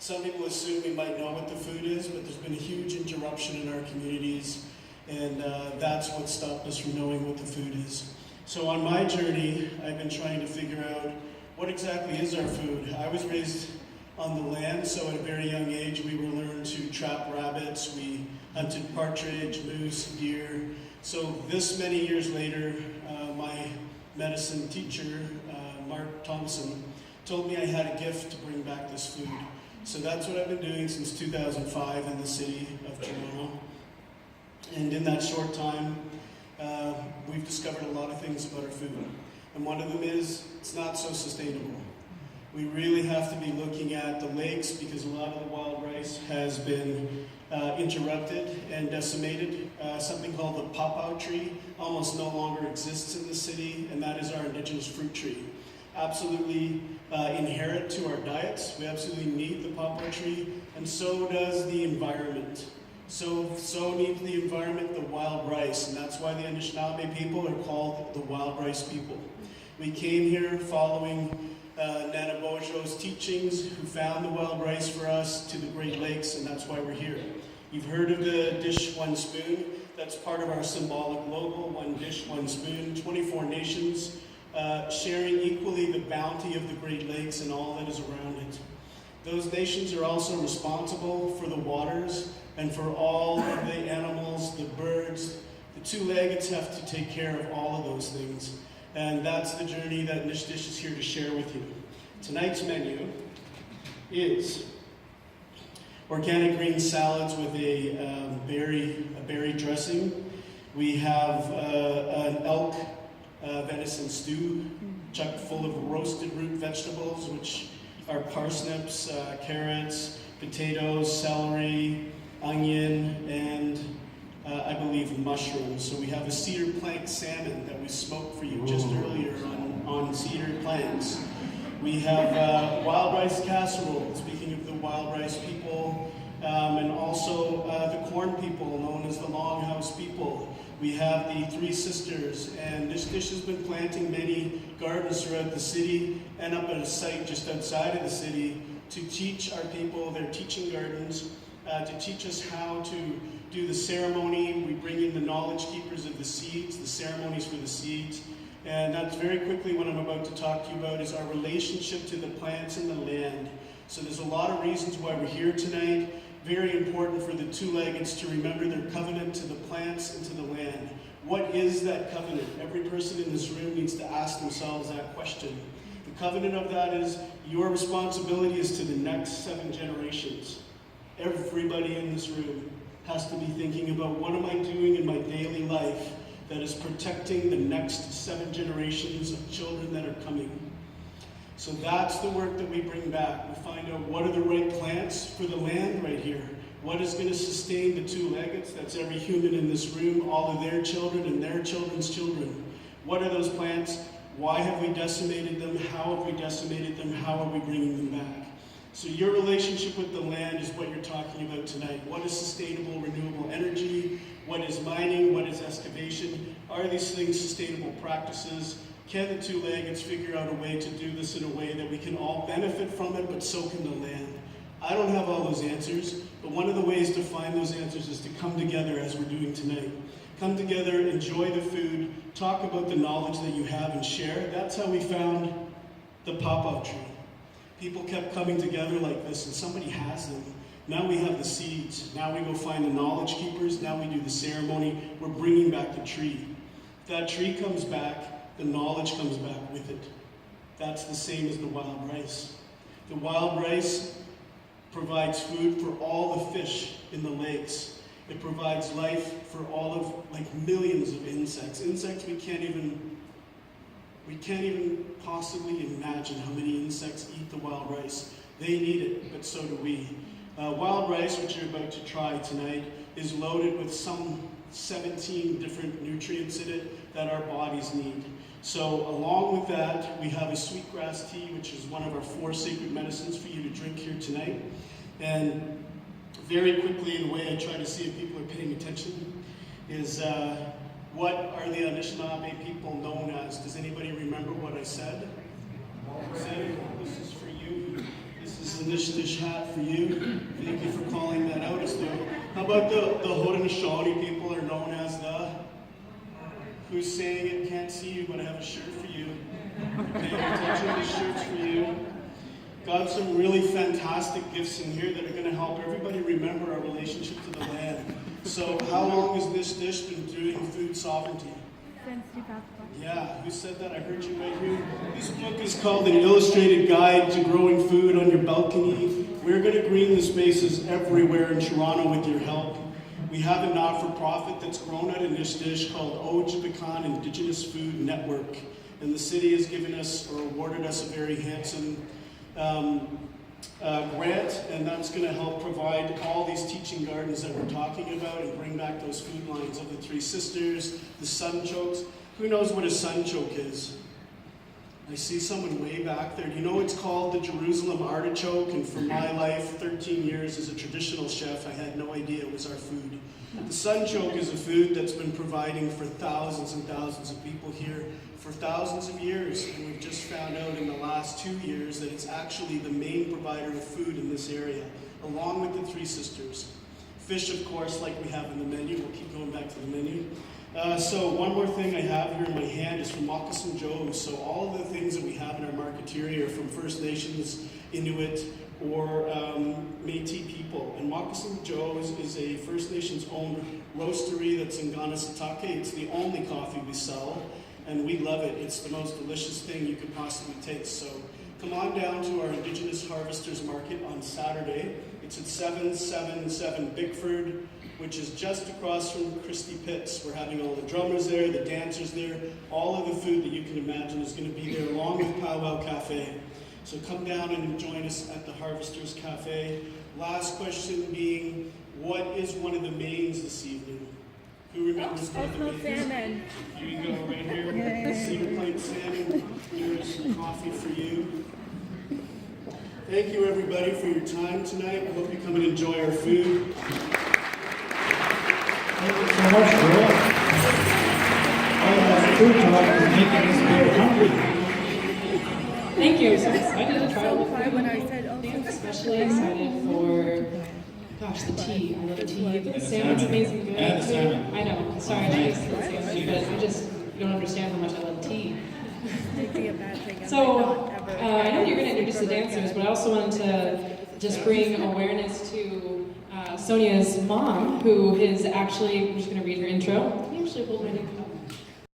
Some people assume we might know what the food is, but there's been a huge interruption in our communities, and that's what stopped us from knowing what the food is. So on my journey, I've been trying to figure out what exactly is our food. I was raised on the land, so at a very young age we were learned to trap rabbits, we hunted partridge, moose, deer. So this many years later, my medicine teacher, Mark Thompson, told me I had a gift to bring back this food. So that's what I've been doing since 2005 in the city of Toronto. And in that short time, we've discovered a lot of things about our food. And one of them is, it's not so sustainable. We really have to be looking at the lakes because a lot of the wild rice has been interrupted and decimated. Something called the pawpaw tree almost no longer exists in the city, and that is our indigenous fruit tree. Absolutely inherent to our diets. We absolutely need the pawpaw tree, and so does the environment. So needs the environment the wild rice, and that's why the Anishinaabe people are called the wild rice people. We came here following Nana Bojo's teachings, who found the wild rice for us to the Great Lakes, and that's why we're here. You've heard of the dish, one spoon. That's part of our symbolic logo, one dish, one spoon, 24 nations, sharing equally the bounty of the Great Lakes and all that is around it. Those nations are also responsible for the waters and for all of the animals, the birds. The two-leggeds have to take care of all of those things. And that's the journey that Nish Dish is here to share with you. Tonight's menu is organic green salads with a berry dressing. We have an elk venison stew, chock full of roasted root vegetables, which are parsnips, carrots, potatoes, celery, onion, and I believe mushrooms. So we have a cedar plank salmon that we smoked for you just earlier on cedar planks. We have wild rice casserole, speaking of the wild rice people, and also the corn people, known as the Longhouse people. We have the Three Sisters, and Nish Dish has been planting many gardens throughout the city and up at a site just outside of the city to teach our people their teaching gardens, to teach us how to do the ceremony. We bring in the knowledge keepers of the seeds, the ceremonies for the seeds. And that's very quickly what I'm about to talk to you about is our relationship to the plants and the land. So there's a lot of reasons why we're here tonight. Very important for the two-leggeds to remember their covenant to the plants and to the land. What is that covenant? Every person in this room needs to ask themselves that question. The covenant of that is your responsibility is to the next 7 generations. Everybody in this room has to be thinking about what am I doing in my daily life that is protecting the next 7 generations of children that are coming. So that's the work that we bring back. We find out what are the right plants for the land right here. What is going to sustain the two-leggeds? That's every human in this room, all of their children and their children's children. What are those plants? Why have we decimated them? How have we decimated them? How are we bringing them back? So your relationship with the land is what you're talking about tonight. What is sustainable, renewable energy? What is mining? What is excavation? Are these things sustainable practices? Can the two-leggeds figure out a way to do this in a way that we can all benefit from it, but so can the land? I don't have all those answers, but one of the ways to find those answers is to come together as we're doing tonight. Come together, enjoy the food, talk about the knowledge that you have and share. That's how we found the pawpaw tree. People kept coming together like this, and somebody has them. Now we have the seeds. Now we go find the knowledge keepers. Now we do the ceremony. We're bringing back the tree. If that tree comes back, the knowledge comes back with it. That's the same as the wild rice. The wild rice provides food for all the fish in the lakes. It provides life for all of millions of insects. Insects we can't even possibly imagine how many insects eat the wild rice. They need it, but so do we. Wild rice, which you're about to try tonight, is loaded with some 17 different nutrients in it that our bodies need. So along with that, we have a sweetgrass tea, which is one of our 4 sacred medicines for you to drink here tonight. And very quickly, the way I try to see if people are paying attention is what are the Anishinaabe people known as? Does anybody remember what I said? This is for you. This is a niche dish hat for you. Thank you for calling that out. How about the Haudenosaunee people are known as the? Who's saying it? Can't see you, but I have a shirt for you. Okay, I'm touching the shirts for you. Got some really fantastic gifts in here that are going to help everybody remember our relationship to the land. So, how long has this dish been doing food sovereignty? Since 2004. Yeah, who said that? I heard you right here. This book is called An Illustrated Guide to Growing Food on Your Balcony. We're going to green the spaces everywhere in Toronto with your help. We have a not-for-profit that's grown out in this dish called Ojibwakan Indigenous Food Network. And the city has given us or awarded us a very handsome grant, and that's going to help provide all these teaching gardens that we're talking about and bring back those food lines of the Three Sisters, the sunchokes. Who knows what a sunchoke is? I see someone way back there. Do you know it's called the Jerusalem artichoke? And for my life, 13 years as a traditional chef, I had no idea it was our food. The sunchoke is a food that's been providing for thousands and thousands of people here for thousands of years. And we've just found out in the last 2 years that it's actually the main provider of food in this area, along with the Three Sisters. Fish, of course, like we have in the menu. We'll keep going back to the menu. So one more thing I have here in my hand is from Moccasin Joe's. So all of the things that we have in our marketeria are from First Nations, Inuit, or Métis people. And Moccasin Joe's is a First Nations owned roastery that's in Ganasatake. It's the only coffee we sell, and we love it. It's the most delicious thing you could possibly taste. So come on down to our Indigenous Harvesters Market on Saturday. It's at 777 Bickford, which is just across from Christie Pitts. We're having all the drummers there, the dancers there. All of the food that you can imagine is going to be there, along with Powwow Cafe. So come down and join us at the Harvesters Cafe. Last question being, what is one of the mains this evening? Who remembers one of the mains? Salmon. Here you go, right here. Cedar Plain salmon. Here's some coffee for you. Thank you, everybody, for your time tonight. I hope you come and enjoy our food. Thank you so much, Joel. All that food talk is making us very hungry. Thank you. So excited to try all the food. When I said, I'm especially excited for, gosh, the tea. I love tea. The salmon's amazing good. And the salmon. I know. Sorry, I just the salmon, but I just don't understand how much I love tea. it'd be a bad thing. So I know you're going to introduce the dancers, but I also wanted to just bring awareness to Sonia's mom, who is actually, I'm just going to read her intro. Can you actually hold my new cup?